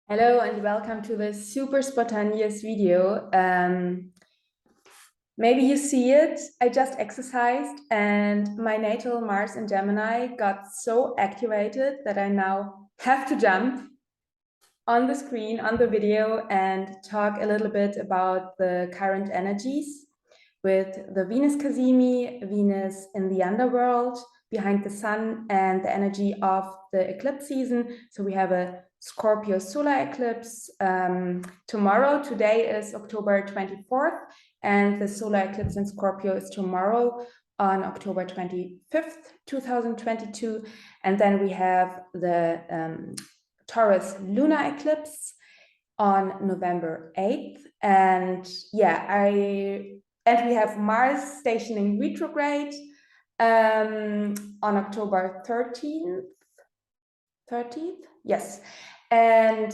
Hello and welcome to this super spontaneous video. Maybe you see it, I just exercised and my natal Mars in Gemini got so activated that I now have to jump on the screen, on the video, and talk a little bit about the current energies with the Venus Cazimi, Venus in the Underworld, behind the sun, and the energy of the eclipse season. So we have a Scorpio Solar Eclipse tomorrow. Today is October 24th, and the solar eclipse in Scorpio is tomorrow on October 25th, 2022. And then we have the Taurus Lunar Eclipse on November 8th. And we have Mars stationing retrograde on October 13th. 30th? Yes. And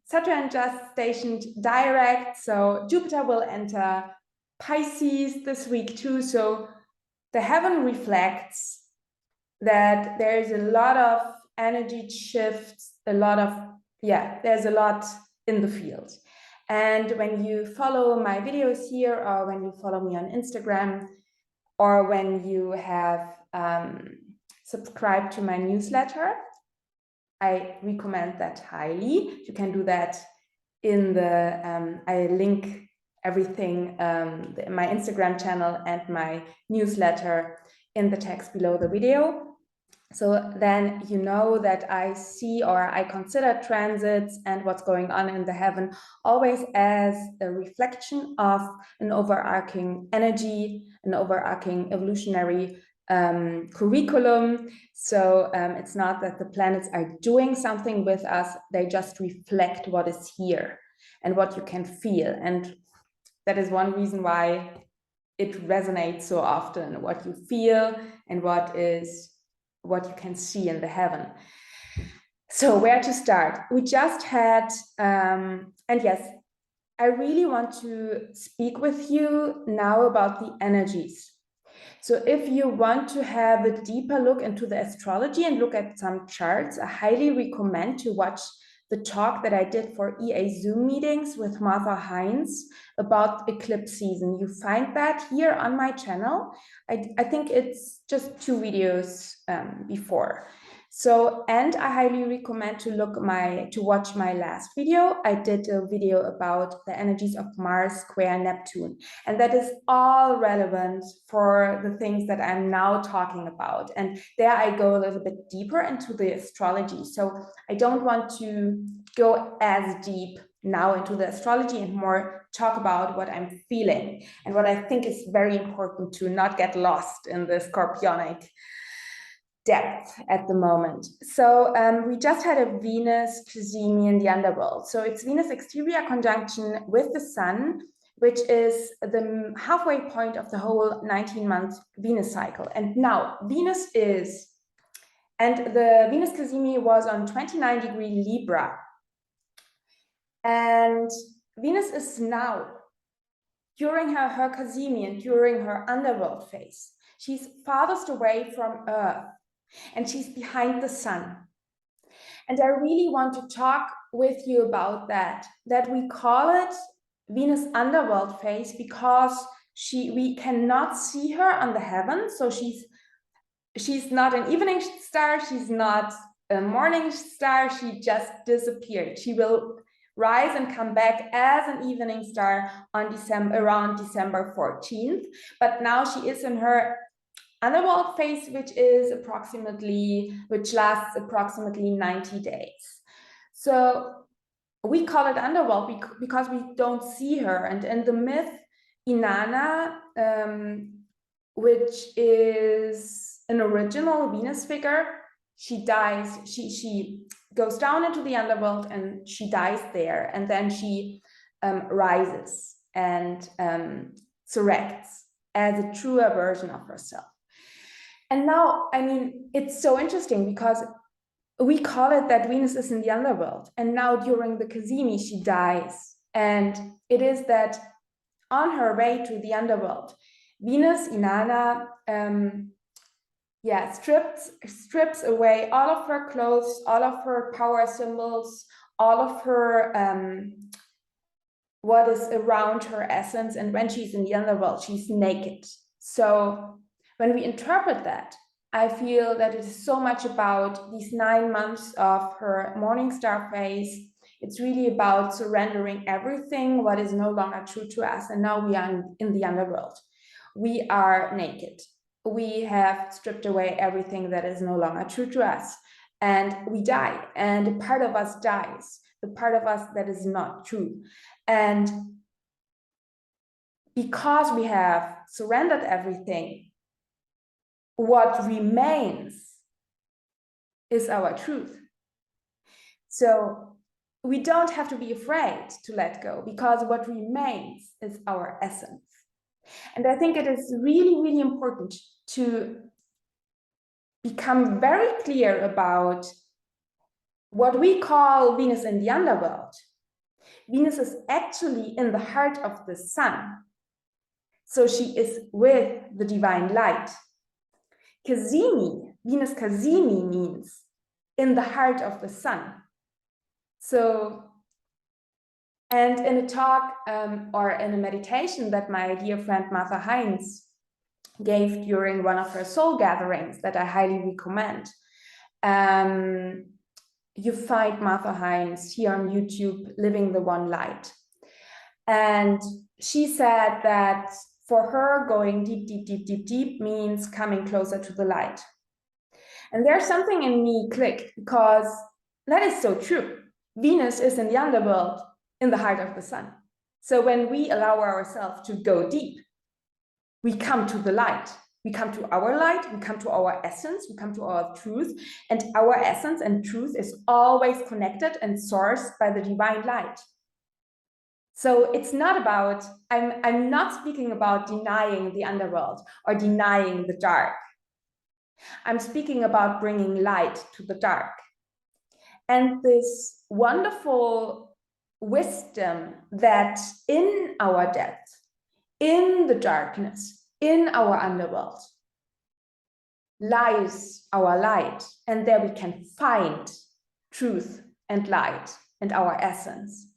Saturn just stationed direct, so Jupiter will enter Pisces this week too. So the heaven reflects that there is a lot of energy shifts, there's a lot in the field. And when you follow my videos here, or when you follow me on Instagram, or when you have subscribed to my newsletter, I recommend that highly. You can do that in the, I link everything, my Instagram channel and my newsletter in the text below the video. So then you know that I see, or I consider transits and what's going on in the heaven always as a reflection of an overarching energy, an overarching evolutionary curriculum. So it's not that the planets are doing something with us, they just reflect what is here and what you can feel. And that is one reason why it resonates so often, what you feel and what you can see in the heaven. So where to start? We just had, and yes, I really want to speak with you now about the energies. So if you want to have a deeper look into the astrology and look at some charts, I highly recommend to watch the talk that I did for EA Zoom meetings with Martha Hines about eclipse season. You find that here on my channel. I think it's just 2 videos before. So, and I highly recommend to watch my last video. I did a video about the energies of Mars square Neptune, and that is all relevant for the things that I'm now talking about. And there I go a little bit deeper into the astrology. So I don't want to go as deep now into the astrology and more talk about what I'm feeling and what I think is very important to not get lost in the scorpionic depth at the moment. So we just had a Venus Cazimi in the Underworld. So it's Venus exterior conjunction with the Sun, which is the halfway point of the whole 19-month Venus cycle. And now Venus is, and the Venus Cazimi was on 29-degree Libra. And Venus is now, during her Cazimi and during her Underworld phase, she's farthest away from Earth. And she's behind the sun. And I really want to talk with you about that we call it Venus Underworld phase because we cannot see her on the heavens. So she's not an evening star, she's not a morning star, she just disappeared. She will rise and come back as an evening star on around December 14th. But now she is in her Underworld phase, which lasts approximately 90 days. So we call it Underworld because we don't see her. And in the myth, Inanna, which is an original Venus figure, she dies. She goes down into the Underworld and she dies there. And then she rises and resurrects as a truer version of herself. And now, I mean, it's so interesting because we call it that Venus is in the Underworld. And now during the Cazimi, she dies. And it is that on her way to the Underworld, Venus, Inanna, strips away all of her clothes, all of her power symbols, all of her what is around her essence, and when she's in the underworld, she's naked. So when we interpret that, I feel that it is so much about these 9 months of her morning star phase. It's really about surrendering everything what is no longer true to us. And now we are in the underworld. We are naked. We have stripped away everything that is no longer true to us. And we die. And a part of us dies, the part of us that is not true. And because we have surrendered everything, what remains is our truth. So we don't have to be afraid to let go, because what remains is our essence. And I think it is really, really important to become very clear about what we call Venus in the underworld. Venus is actually in the heart of the sun. So she is with the divine light. Cazimi, Venus Cazimi means in the heart of the sun. So, and in a talk or in a meditation that my dear friend Martha Heinz gave during one of her soul gatherings that I highly recommend, you find Martha Heinz here on YouTube, Living the One Light. And she said that for her, going deep, deep, deep, deep, deep means coming closer to the light. And there's something in me clicked, because that is so true. Venus is in the underworld, in the heart of the sun. So when we allow ourselves to go deep, we come to the light. We come to our light, we come to our essence, we come to our truth. And our essence and truth is always connected and sourced by the divine light. So it's not about, I'm not speaking about denying the underworld or denying the dark. I'm speaking about bringing light to the dark. And this wonderful wisdom that in our depth, in the darkness, in our underworld, lies our light. And there we can find truth and light and our essence.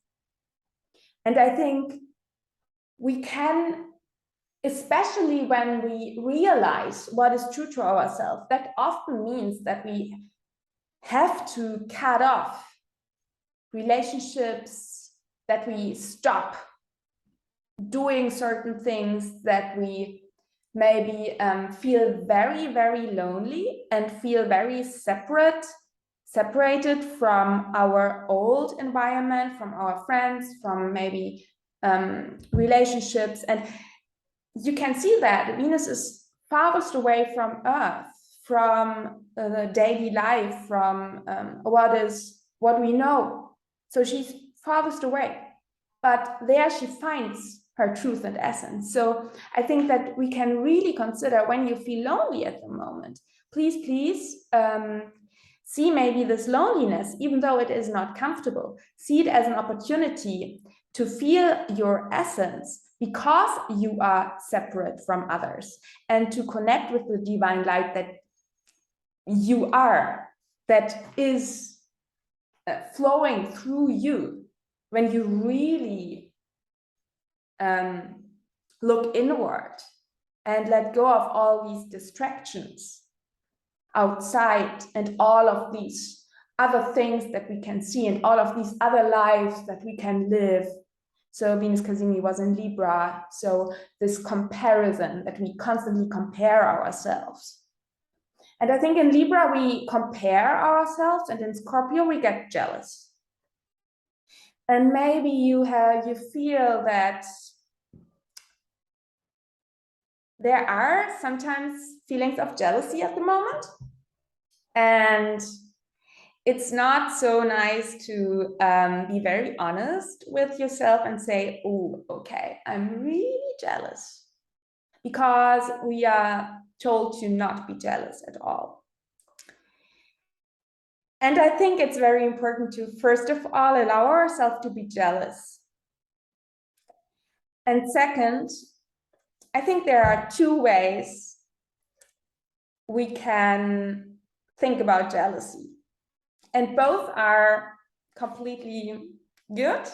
And I think we can, especially when we realize what is true to ourselves, that often means that we have to cut off relationships, that we stop doing certain things, that we maybe feel very, very lonely and feel very separated from our old environment, from our friends, from maybe relationships. And you can see that Venus is farthest away from Earth, from the daily life, from what we know. So she's farthest away, but there she finds her truth and essence. So I think that we can really consider, when you feel lonely at the moment, please see maybe this loneliness, even though it is not comfortable, see it as an opportunity to feel your essence, because you are separate from others, and to connect with the divine light that you are, that is flowing through you. When you really look inward and let go of all these distractions outside and all of these other things that we can see and all of these other lives that we can live. So Venus Cazimi was in Libra, so this comparison, that we constantly compare ourselves. And I think in Libra we compare ourselves, and in Scorpio we get jealous. And maybe you feel that there are sometimes feelings of jealousy at the moment, and it's not so nice to be very honest with yourself and say, oh, okay, I'm really jealous, because we are told to not be jealous at all. And I think it's very important to, first of all, allow ourselves to be jealous. And second, I think there are two ways we can think about jealousy. And both are completely good,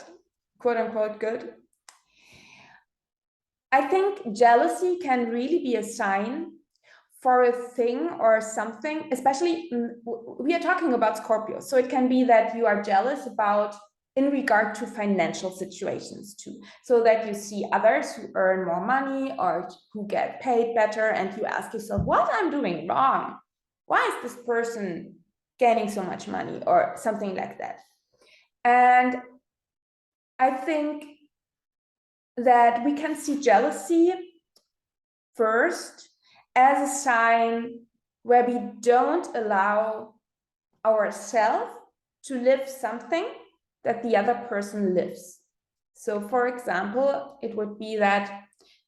quote unquote good. I think jealousy can really be a sign for a thing or something, especially we are talking about Scorpio. So it can be that you are jealous about in regard to financial situations too. So that you see others who earn more money or who get paid better, and you ask yourself, what I'm doing wrong? Why is this person gaining so much money or something like that? And I think that we can see jealousy first as a sign where we don't allow ourselves to live something that the other person lives. So for example, it would be that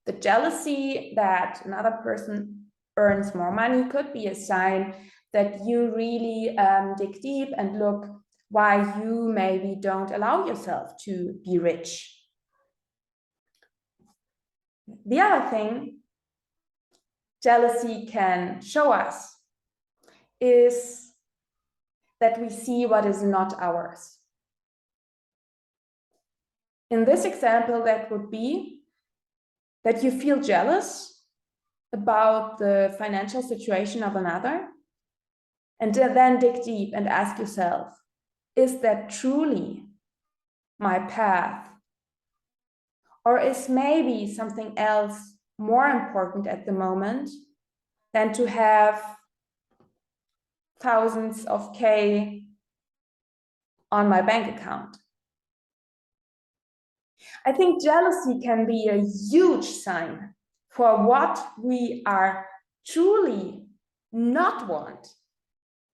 the jealousy that another person earns more money could be a sign that you really dig deep and look why you maybe don't allow yourself to be rich. The other thing jealousy can show us is that we see what is not ours. In this example, that would be that you feel jealous about the financial situation of another, and then dig deep and ask yourself, is that truly my path? Or is maybe something else more important at the moment than to have thousands of K on my bank account? I think jealousy can be a huge sign for what we are truly not want.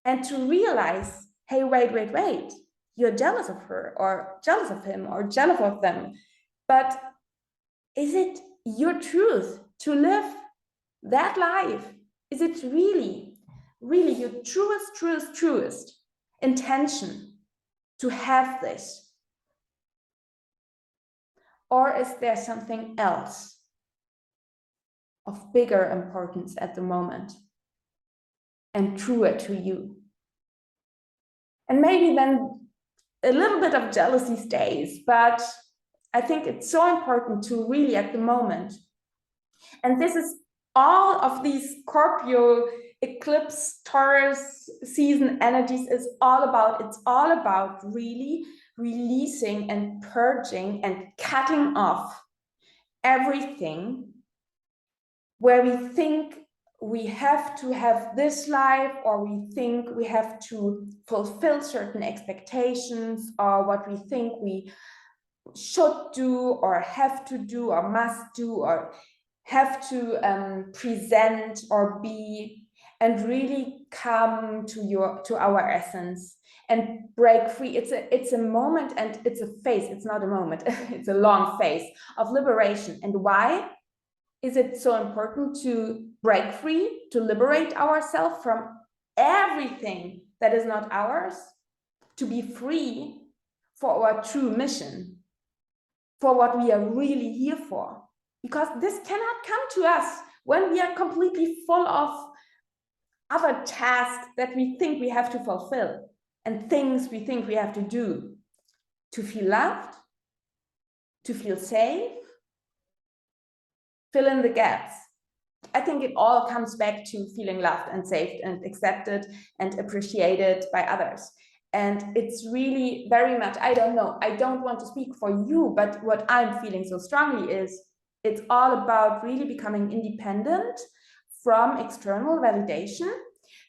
And to realize, hey, wait, you're jealous of her or jealous of him or jealous of them. But is it your truth to live that life? Is it really your truest intention to have this? Or is there something else of bigger importance at the moment and truer to you? And maybe then a little bit of jealousy stays, but I think it's so important to really at the moment. And this is all of these Scorpio eclipse Taurus season energies is all about. It's all about really releasing and purging and cutting off everything where we think we have to have this life, or we think we have to fulfill certain expectations, or what we think we should do or have to do or must do or have to present or be, and really come to our essence and break free. It's a moment, and it's a phase. It's not a moment. It's a long phase of liberation. And why is it so important to break free, to liberate ourselves from everything that is not ours, to be free for our true mission, for what we are really here for? Because this cannot come to us when we are completely full of other tasks that we think we have to fulfill and things we think we have to do to feel loved, to feel safe. Fill in the gaps. I think it all comes back to feeling loved and safe and accepted and appreciated by others. And it's really very much, I don't know, I don't want to speak for you, but what I'm feeling so strongly is it's all about really becoming independent from external validation,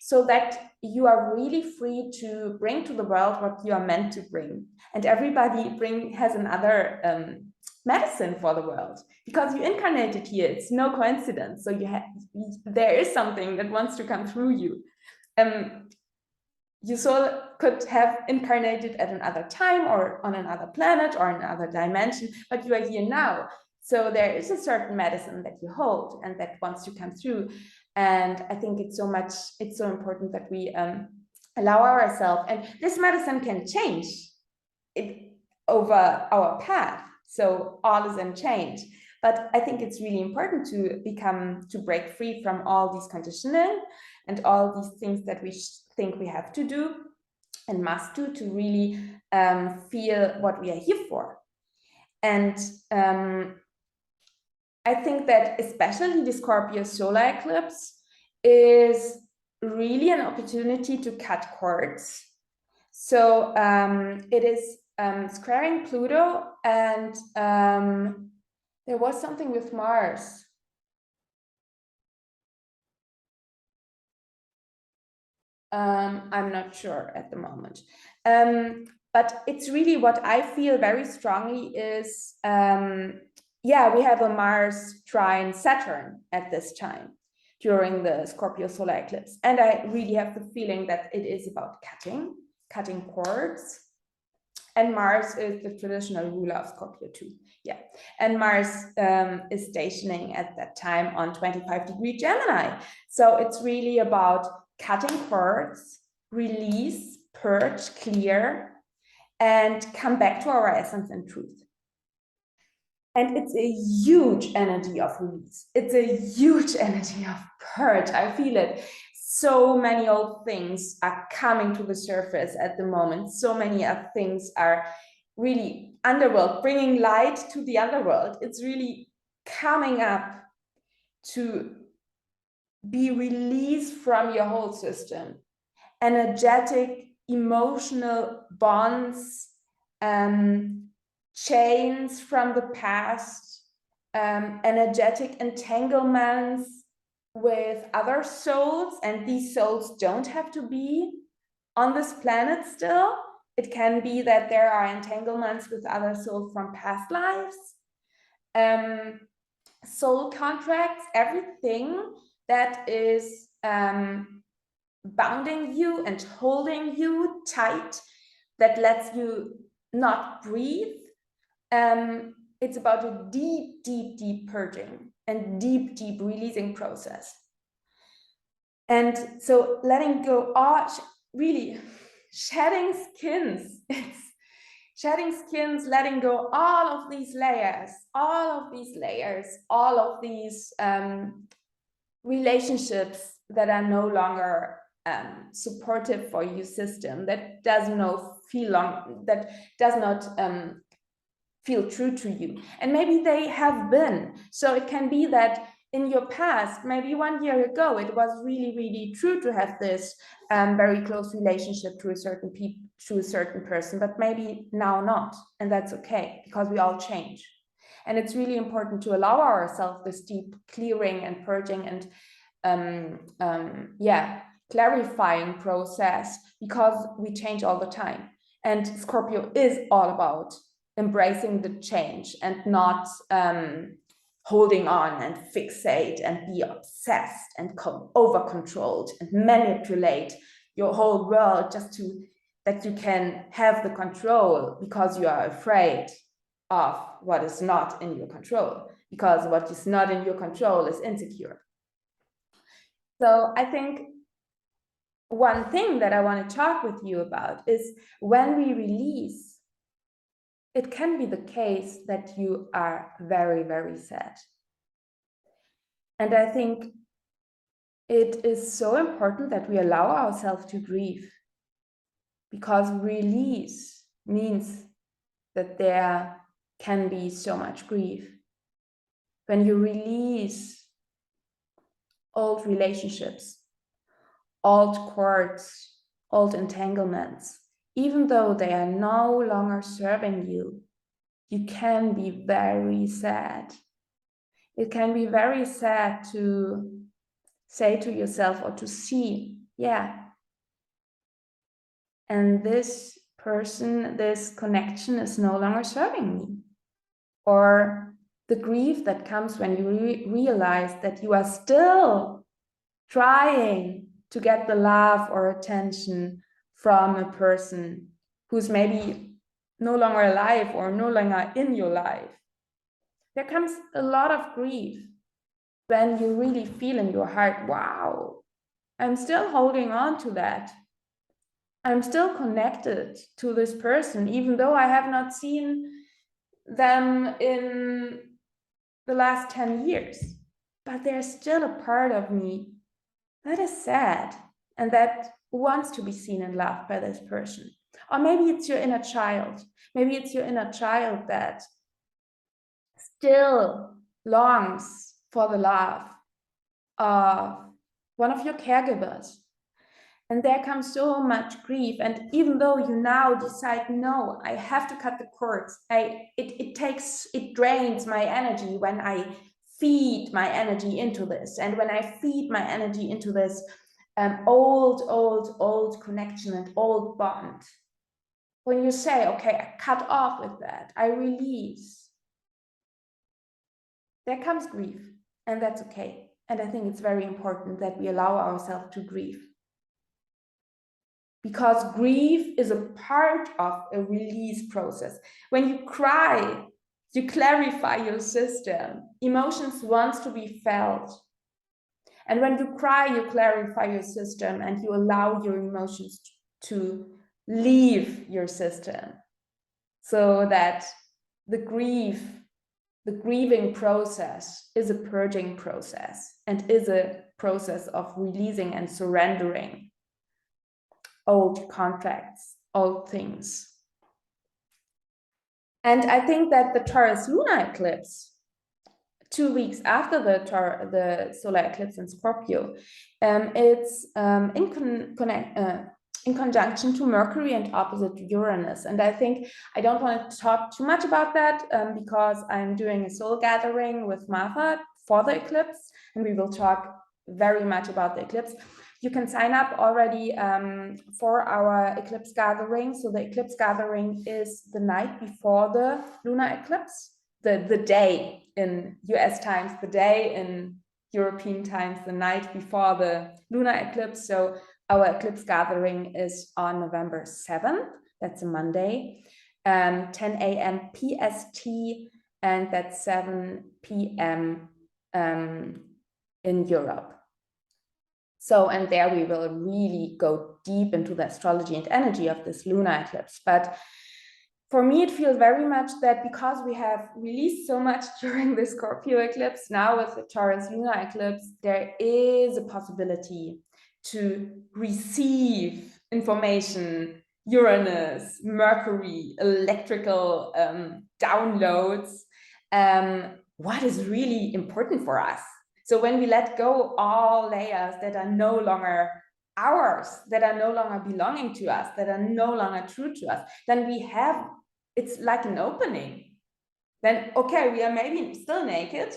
so that you are really free to bring to the world what you are meant to bring. And everybody has another medicine for the world, because you incarnated here. It's no coincidence. So there is something that wants to come through you. You could have incarnated at another time or on another planet or another dimension, but you are here now. So there is a certain medicine that you hold and that wants to come through. And I think it's so important that we allow ourselves, and this medicine can change it over our path. So all is in change. But I think it's really important to break free from all these conditioning and all these things that we think we have to do and must do to really feel what we are here for. And I think that especially the Scorpio solar eclipse is really an opportunity to cut cords. So it is squaring Pluto, and there was something with Mars. I'm not sure at the moment. But it's really what I feel very strongly is, yeah, we have a Mars trine Saturn at this time during the Scorpio solar eclipse. And I really have the feeling that it is about cutting cords. And Mars is the traditional ruler of Scorpio too. Yeah. And Mars is stationing at that time on 25-degree Gemini. So it's really about cutting cords, release, purge, clear, and come back to our essence and truth. And it's a huge energy of release. It's a huge energy of purge. I feel it. So many old things are coming to the surface at the moment. So many things are really underworld, bringing light to the underworld. It's really coming up to be released from your whole system. Energetic, emotional bonds, chains from the past, energetic entanglements with other souls, and these souls don't have to be on this planet still. It can be that there are entanglements with other souls from past lives, soul contracts, everything that is bounding you and holding you tight, that lets you not breathe. It's about a deep, deep, deep purging and deep, deep releasing process. And so letting go, really shedding skins. It's shedding skins, letting go all of these layers, all of these relationships that are no longer supportive for your system, that does not feel true to you. And maybe they have been. So it can be that in your past, maybe 1 year ago, it was really, really true to have this very close relationship to a certain person, but maybe now not. And that's okay, because we all change. And it's really important to allow ourselves this deep clearing and purging and clarifying process, because we change all the time. And Scorpio is all about embracing the change and not holding on and fixate and be obsessed and over-controlled and manipulate your whole world just that you can have the control, because you are afraid of what is not in your control, because what is not in your control is insecure. So I think one thing that I want to talk with you about is, when we release, it can be the case that you are very, very sad. And I think it is so important that we allow ourselves to grieve, because release means that there can be so much grief. When you release old relationships, old cords, old entanglements, even though they are no longer serving you, you can be very sad. It can be very sad to say to yourself, or to see, yeah, and this person, this connection is no longer serving me. Or the grief that comes when you realize that you are still trying to get the love or attention from a person who's maybe no longer alive or no longer in your life. There comes a lot of grief when you really feel in your heart, wow, I'm still holding on to that. I'm still connected to this person, even though I have not seen them in the last 10 years. But there's still a part of me that is sad and that wants to be seen and loved by this person. Or maybe it's your inner child. Maybe it's your inner child that still longs for the love of one of your caregivers. And there comes so much grief. And even though you now decide, no, I have to cut the cords, it drains my energy when I feed my energy into this. And when I feed my energy into this old connection and old bond, when you say, okay, I cut off with that, I release, there comes grief, and that's okay. And I think it's very important that we allow ourselves to grieve. Because grief is a part of a release process. When you cry, you clarify your system. Emotions want to be felt. And when you cry, you clarify your system and you allow your emotions to leave your system. So that the grieving process is a purging process and is a process of releasing and surrendering old contracts, old things. And I think that the Taurus Lunar Eclipse, 2 weeks after the solar eclipse in Scorpio, it's in conjunction to Mercury and opposite Uranus. And I think I don't want to talk too much about that because I'm doing a soul gathering with Martha for the eclipse, and we will talk very much about the eclipse. You can sign up already for our eclipse gathering. So the eclipse gathering is the night before the lunar eclipse, the day in US times, the day in European times, the night before the lunar eclipse. So our eclipse gathering is on November 7th. That's a Monday, 10 a.m. PST, and that's 7 p.m. In Europe. So, and there we will really go deep into the astrology and energy of this lunar eclipse. But for me, it feels very much that because we have released so much during the Scorpio eclipse, now with the Taurus lunar eclipse, there is a possibility to receive information, Uranus, Mercury, electrical downloads, what is really important for us. So when we let go all layers that are no longer ours, that are no longer belonging to us, that are no longer true to us, then we have, it's like an opening. Then, okay, we are maybe still naked,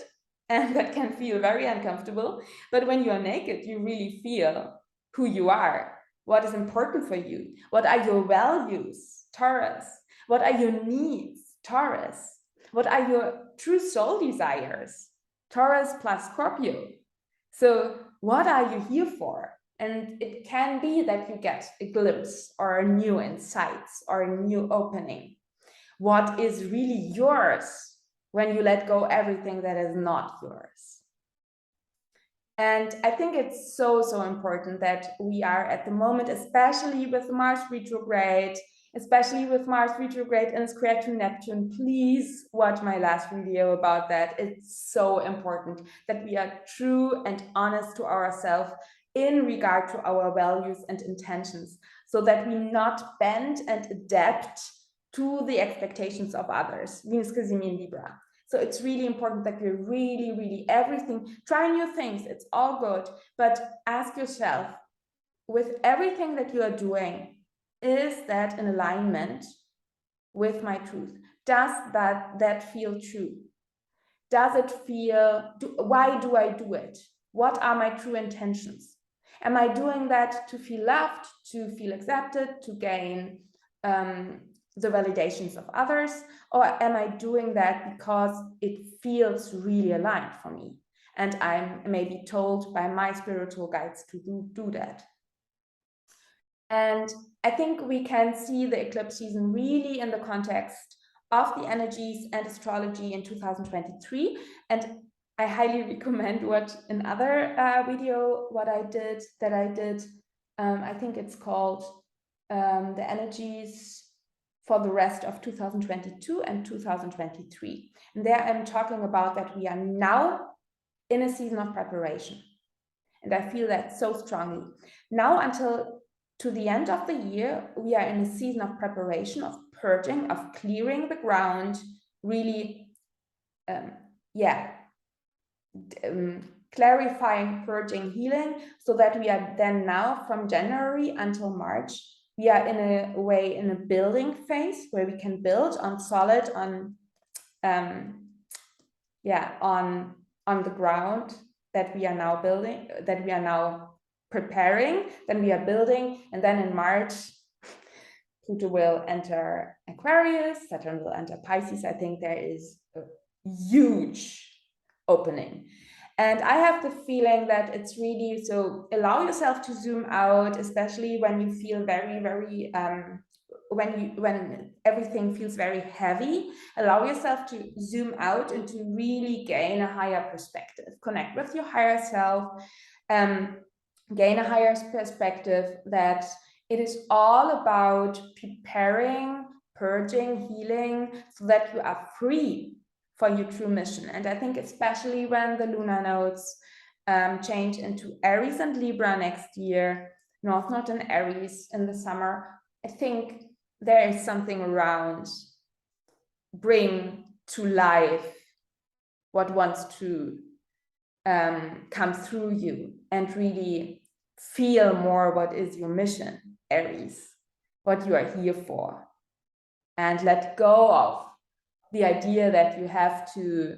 and that can feel very uncomfortable. But when you are naked, you really feel who you are, what is important for you, what are your values, Taurus, what are your needs, Taurus, what are your true soul desires, Taurus plus Scorpio. So what are you here for? And it can be that you get a glimpse or new insights or a new opening. What is really yours when you let go everything that is not yours? And I think it's so important that we are at the moment, especially with Mars retrograde, and square to Neptune. Please watch my last video about that. It's so important that we are true and honest to ourselves in regard to our values and intentions, so that we not bend and adapt to the expectations of others. Venus Cazimi and Libra. So it's really important that we really everything, try new things, it's all good, but ask yourself, with everything that you are doing, is that in alignment with my truth? Does that feel true? Does it feel, why do I do it? What are my true intentions? Am I doing that to feel loved, to feel accepted, to gain the validations of others? Or am I doing that because it feels really aligned for me? And I'm maybe told by my spiritual guides to do that. And I think we can see the eclipse season really in the context of the energies and astrology in 2023. And I highly recommend watch another video I did. I think it's called The Energies for the Rest of 2022 and 2023. And there I'm talking about that we are now in a season of preparation. And I feel that so strongly. Now until to the end of the year, we are in a season of preparation, of purging, of clearing the ground, really, clarifying, purging, healing, so that we are then now from January until March, we are in a way in a building phase where we can build on solid, on the ground that we are now building, that we are now preparing, then we are building, and then in March, Pluto will enter Aquarius, Saturn will enter Pisces. I think there is a huge opening. And I have the feeling that it's really, so allow yourself to zoom out, especially when you feel very, very, when everything feels very heavy. Allow yourself to zoom out and to really gain a higher perspective. Connect with your higher self, gain a higher perspective that it is all about preparing, purging, healing, so that you are free for your true mission. And I think especially when the lunar nodes change into Aries and Libra next year, North Node in Aries in the summer, I think there is something around bring to life what wants to come through you and really feel more what is your mission, Aries, what you are here for, and let go of the idea that you have to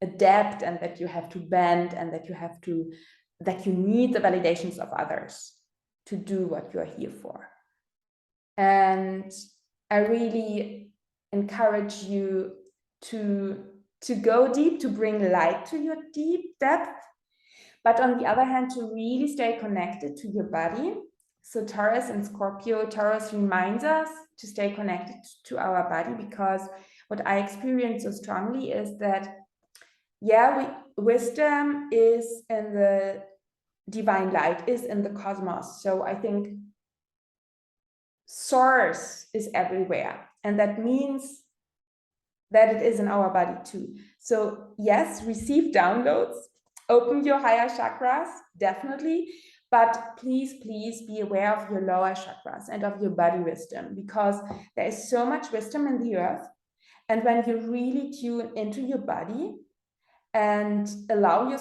adapt and that you have to bend and that you need the validations of others to do what you're here for. And I really encourage you to go deep, to bring light to your deep depth, but on the other hand, to really stay connected to your body. So Taurus and Scorpio, Taurus reminds us to stay connected to our body, because what I experience so strongly is that, wisdom is in the divine light, is in the cosmos. So I think source is everywhere. And that means that it is in our body too. So yes, receive downloads, open your higher chakras, definitely. But please, please be aware of your lower chakras and of your body wisdom, because there is so much wisdom in the earth. And when you really tune into your body and allow your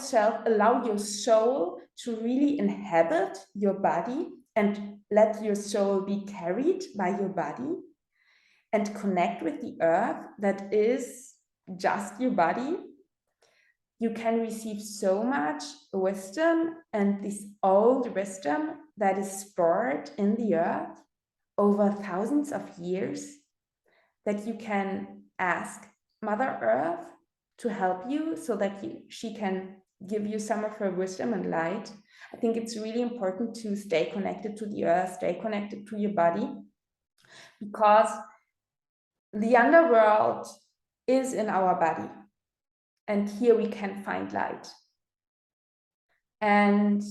soul to really inhabit your body and let your soul be carried by your body and connect with the earth that is just your body, you can receive so much wisdom, and this old wisdom that is stored in the earth over thousands of years, that you can ask Mother Earth to help you so that she can give you some of her wisdom and light. I think it's really important to stay connected to the earth, stay connected to your body, because the underworld is in our body. And here we can find light. And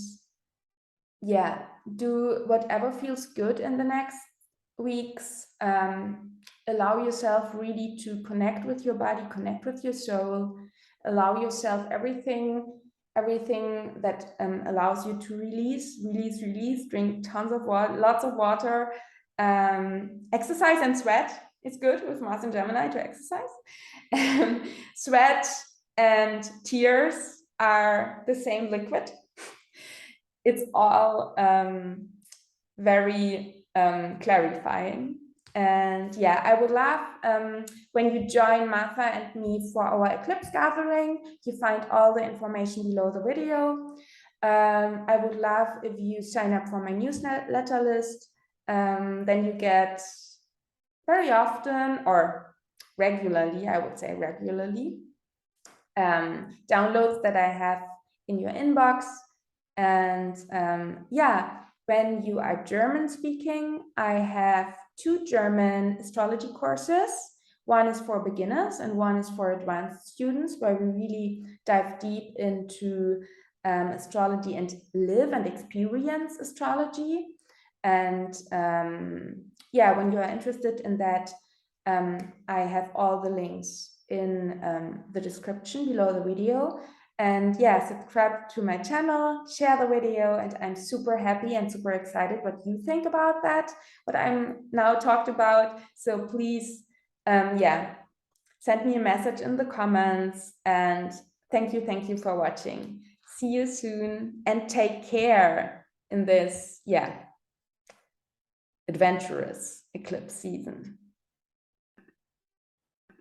do whatever feels good in the next weeks. Allow yourself really to connect with your body, connect with your soul. Allow yourself everything that allows you to release. Drink tons of water, lots of water. Exercise and sweat. It's good with Mars and Gemini to exercise. Sweat and tears are the same liquid. It's all very clarifying. And I would love when you join Martha and me for our eclipse gathering. You find all the information below the video. I would love if you sign up for my newsletter list. Then you get very often, or regularly, I would say regularly, downloads that I have in your inbox. And when you are German speaking, I have 2 German astrology courses. One is for beginners and one is for advanced students, where we really dive deep into astrology and live and experience astrology. And when you are interested in that, I have all the links in the description below the video. And yeah, subscribe to my channel, share the video, and I'm super happy and super excited what you think about that, what I'm now talked about. So please, yeah, send me a message in the comments, and thank you for watching. See you soon and take care in this, yeah, adventurous eclipse season.